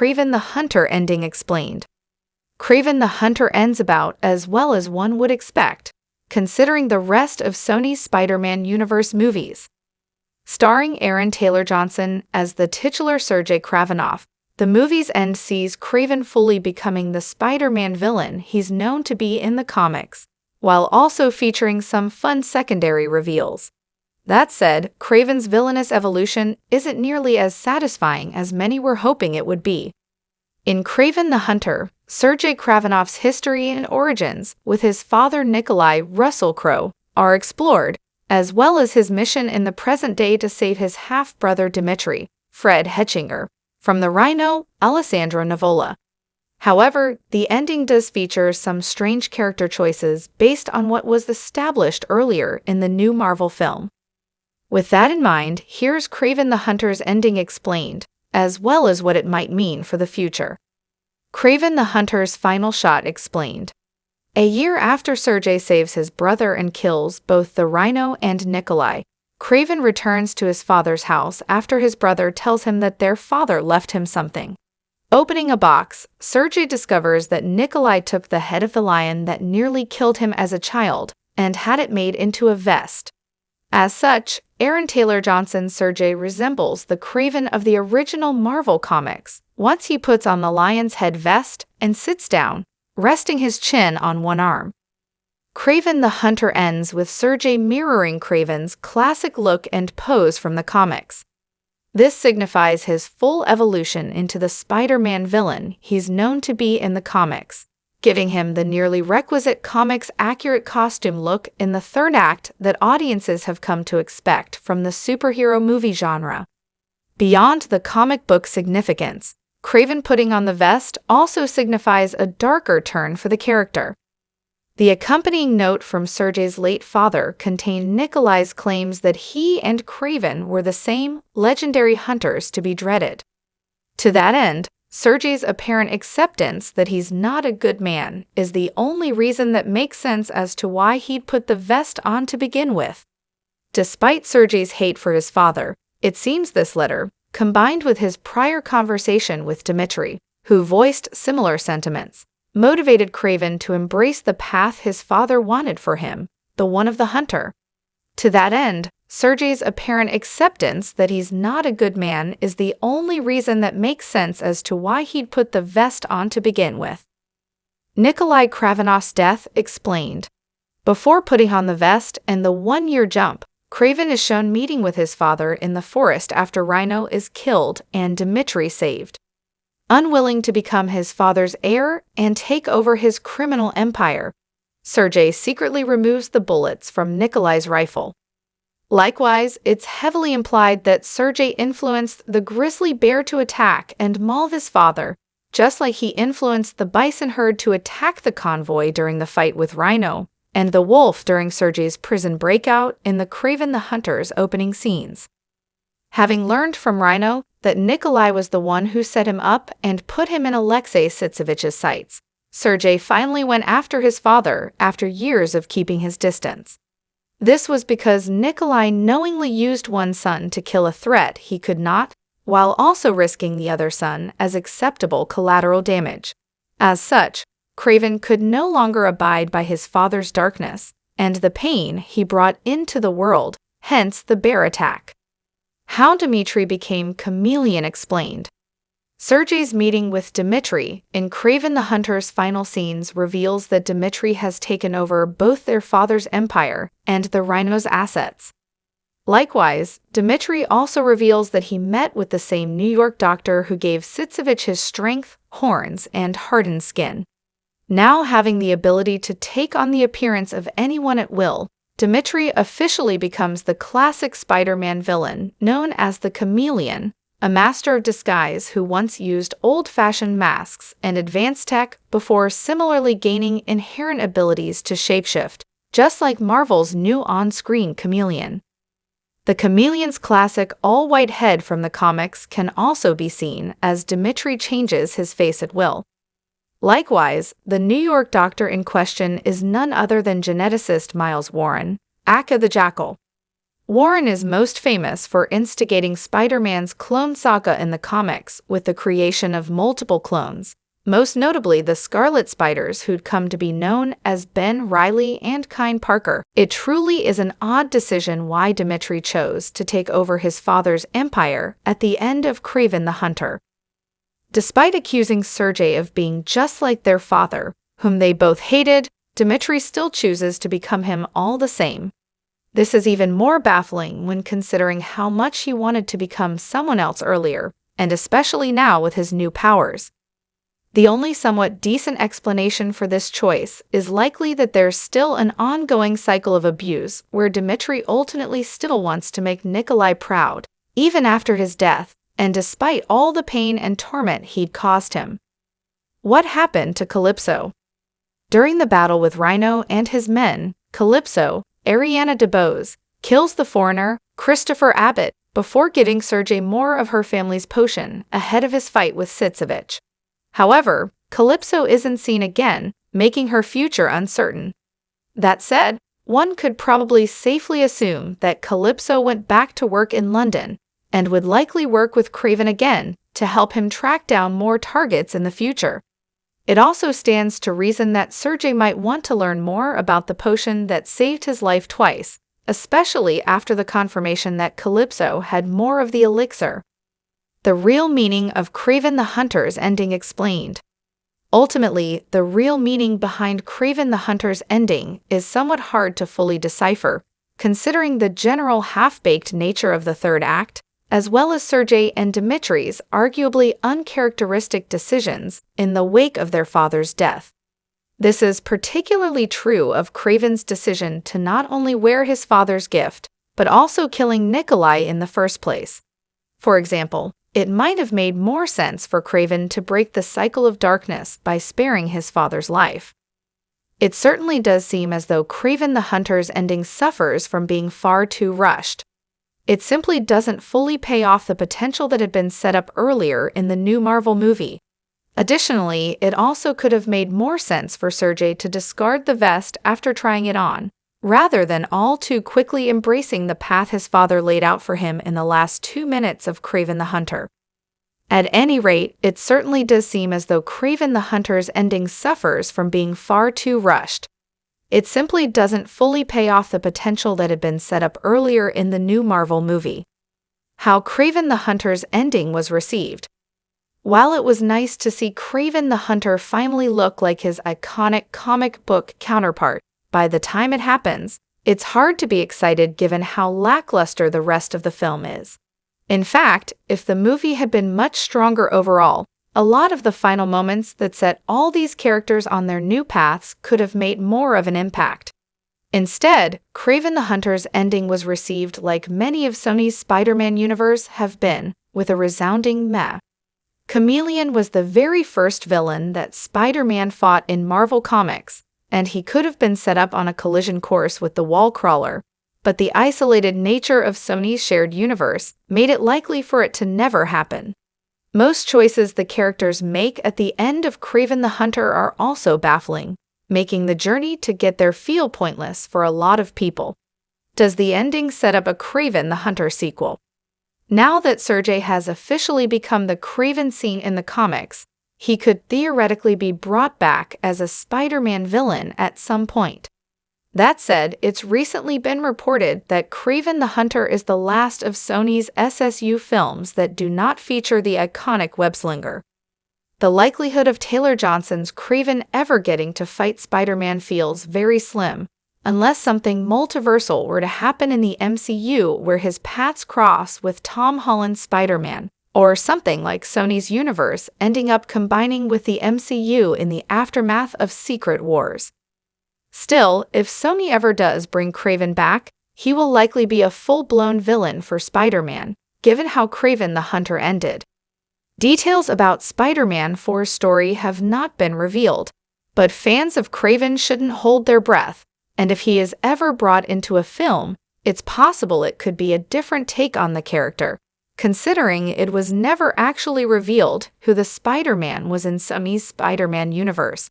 Kraven the Hunter ending explained. Kraven the Hunter ends about as well as one would expect, considering the rest of Sony's Spider-Man universe movies. Starring Aaron Taylor Johnson as the titular Sergei Kravinoff, the movie's end sees Kraven fully becoming the Spider-Man villain he's known to be in the comics, while also featuring some fun secondary reveals. That said, Kraven's villainous evolution isn't nearly as satisfying as many were hoping it would be. In Kraven the Hunter, Sergei Kravinoff's history and origins with his father Nikolai Russell Crowe are explored, as well as his mission in the present day to save his half-brother Dmitri, Fred Hetchinger, from the Rhino, Alessandro Nivola. However, the ending does feature some strange character choices based on what was established earlier in the new Marvel film. With that in mind, here's Kraven the Hunter's ending explained, as well as what it might mean for the future. Kraven the Hunter's final shot explained. A year after Sergei saves his brother and kills both the Rhino and Nikolai, Kraven returns to his father's house after his brother tells him that their father left him something. Opening a box, Sergei discovers that Nikolai took the head of the lion that nearly killed him as a child and had it made into a vest. As such, Aaron Taylor Johnson's Sergei resembles the Kraven of the original Marvel comics once he puts on the lion's head vest and sits down, resting his chin on one arm. Kraven the Hunter ends with Sergei mirroring Kraven's classic look and pose from the comics. This signifies his full evolution into the Spider-Man villain he's known to be in the comics, giving him the nearly requisite comics-accurate costume look in the third act that audiences have come to expect from the superhero movie genre. Beyond the comic book significance, Kraven putting on the vest also signifies a darker turn for the character. The accompanying note from Sergei's late father contained Nikolai's claims that he and Kraven were the same legendary hunters to be dreaded. To that end, Sergei's apparent acceptance that he's not a good man is the only reason that makes sense as to why he'd put the vest on to begin with. Despite Sergei's hate for his father, it seems this letter, combined with his prior conversation with Dmitri, who voiced similar sentiments, motivated Kraven to embrace the path his father wanted for him, the one of the hunter. To that end, Sergei's apparent acceptance that he's not a good man is the only reason that makes sense as to why he'd put the vest on to begin with. Nikolai Kravinoff's death explained. Before putting on the vest and the one-year jump, Kraven is shown meeting with his father in the forest after Rhino is killed and Dmitri saved. Unwilling to become his father's heir and take over his criminal empire, Sergei secretly removes the bullets from Nikolai's rifle. Likewise, it's heavily implied that Sergei influenced the grizzly bear to attack and maul his father, just like he influenced the bison herd to attack the convoy during the fight with Rhino, and the wolf during Sergei's prison breakout in the Kraven the Hunter's opening scenes. Having learned from Rhino that Nikolai was the one who set him up and put him in Alexei Sitsevich's sights, Sergei finally went after his father after years of keeping his distance. This was because Nikolai knowingly used one son to kill a threat he could not, while also risking the other son as acceptable collateral damage. As such, Kraven could no longer abide by his father's darkness and the pain he brought into the world, hence the bear attack. How Dmitri became chameleon explained. Sergei's meeting with Dmitri in Kraven the Hunter's final scenes reveals that Dmitri has taken over both their father's empire and the Rhino's assets. Likewise, Dmitri also reveals that he met with the same New York doctor who gave Sitsevich his strength, horns, and hardened skin. Now having the ability to take on the appearance of anyone at will, Dmitri officially becomes the classic Spider-Man villain known as the Chameleon, a master of disguise who once used old-fashioned masks and advanced tech before similarly gaining inherent abilities to shapeshift, just like Marvel's new on-screen Chameleon. The Chameleon's classic all-white head from the comics can also be seen as Dmitri changes his face at will. Likewise, the New York doctor in question is none other than geneticist Miles Warren, aka the Jackal. Warren is most famous for instigating Spider-Man's clone saga in the comics with the creation of multiple clones, most notably the Scarlet Spiders who'd come to be known as Ben Reilly and Kine Parker. It truly is an odd decision why Dimitri chose to take over his father's empire at the end of Kraven the Hunter. Despite accusing Sergei of being just like their father, whom they both hated, Dimitri still chooses to become him all the same. This is even more baffling when considering how much he wanted to become someone else earlier, and especially now with his new powers. The only somewhat decent explanation for this choice is likely that there's still an ongoing cycle of abuse where Dimitri ultimately still wants to make Nikolai proud, even after his death, and despite all the pain and torment he'd caused him. What happened to Calypso? During the battle with Rhino and his men, Calypso, Ariana DeBose, kills the foreigner, Christopher Abbott, before giving Sergei more of her family's potion ahead of his fight with Sitsevich. However, Calypso isn't seen again, making her future uncertain. That said, one could probably safely assume that Calypso went back to work in London and would likely work with Kraven again to help him track down more targets in the future. It also stands to reason that Sergei might want to learn more about the potion that saved his life twice, especially after the confirmation that Calypso had more of the elixir. The real meaning of Kraven the Hunter's ending explained. Ultimately, the real meaning behind Kraven the Hunter's ending is somewhat hard to fully decipher, considering the general half-baked nature of the third act, as well as Sergei and Dimitri's arguably uncharacteristic decisions in the wake of their father's death. This is particularly true of Kraven's decision to not only wear his father's gift, but also killing Nikolai in the first place. For example, it might have made more sense for Kraven to break the cycle of darkness by sparing his father's life. It certainly does seem as though Kraven the Hunter's ending suffers from being far too rushed. It simply doesn't fully pay off the potential that had been set up earlier in the new Marvel movie. Additionally, it also could have made more sense for Sergei to discard the vest after trying it on, rather than all too quickly embracing the path his father laid out for him in the last 2 minutes of Kraven the Hunter. At any rate, it certainly does seem as though Kraven the Hunter's ending suffers from being far too rushed. It simply doesn't fully pay off the potential that had been set up earlier in the new Marvel movie. How Kraven the Hunter's ending was received. While it was nice to see Kraven the Hunter finally look like his iconic comic book counterpart, by the time it happens, it's hard to be excited given how lackluster the rest of the film is. In fact, if the movie had been much stronger overall, a lot of the final moments that set all these characters on their new paths could have made more of an impact. Instead, Kraven the Hunter's ending was received like many of Sony's Spider-Man universe have been, with a resounding meh. Chameleon was the very first villain that Spider-Man fought in Marvel Comics, and he could have been set up on a collision course with the wall crawler, but the isolated nature of Sony's shared universe made it likely for it to never happen. Most choices the characters make at the end of Kraven the Hunter are also baffling, making the journey to get there feel pointless for a lot of people. Does the ending set up a Kraven the Hunter sequel? Now that Sergei has officially become the Kraven seen in the comics, he could theoretically be brought back as a Spider-Man villain at some point. That said, it's recently been reported that Kraven the Hunter is the last of Sony's SSU films that do not feature the iconic web-slinger. The likelihood of Taylor Johnson's Kraven ever getting to fight Spider-Man feels very slim, unless something multiversal were to happen in the MCU where his paths cross with Tom Holland's Spider-Man, or something like Sony's universe ending up combining with the MCU in the aftermath of Secret Wars. Still, if Sony ever does bring Kraven back, he will likely be a full-blown villain for Spider-Man, given how Kraven the Hunter ended. Details about Spider-Man 4's story have not been revealed, but fans of Kraven shouldn't hold their breath, and if he is ever brought into a film, it's possible it could be a different take on the character, considering it was never actually revealed who the Spider-Man was in Sony's Spider-Man universe.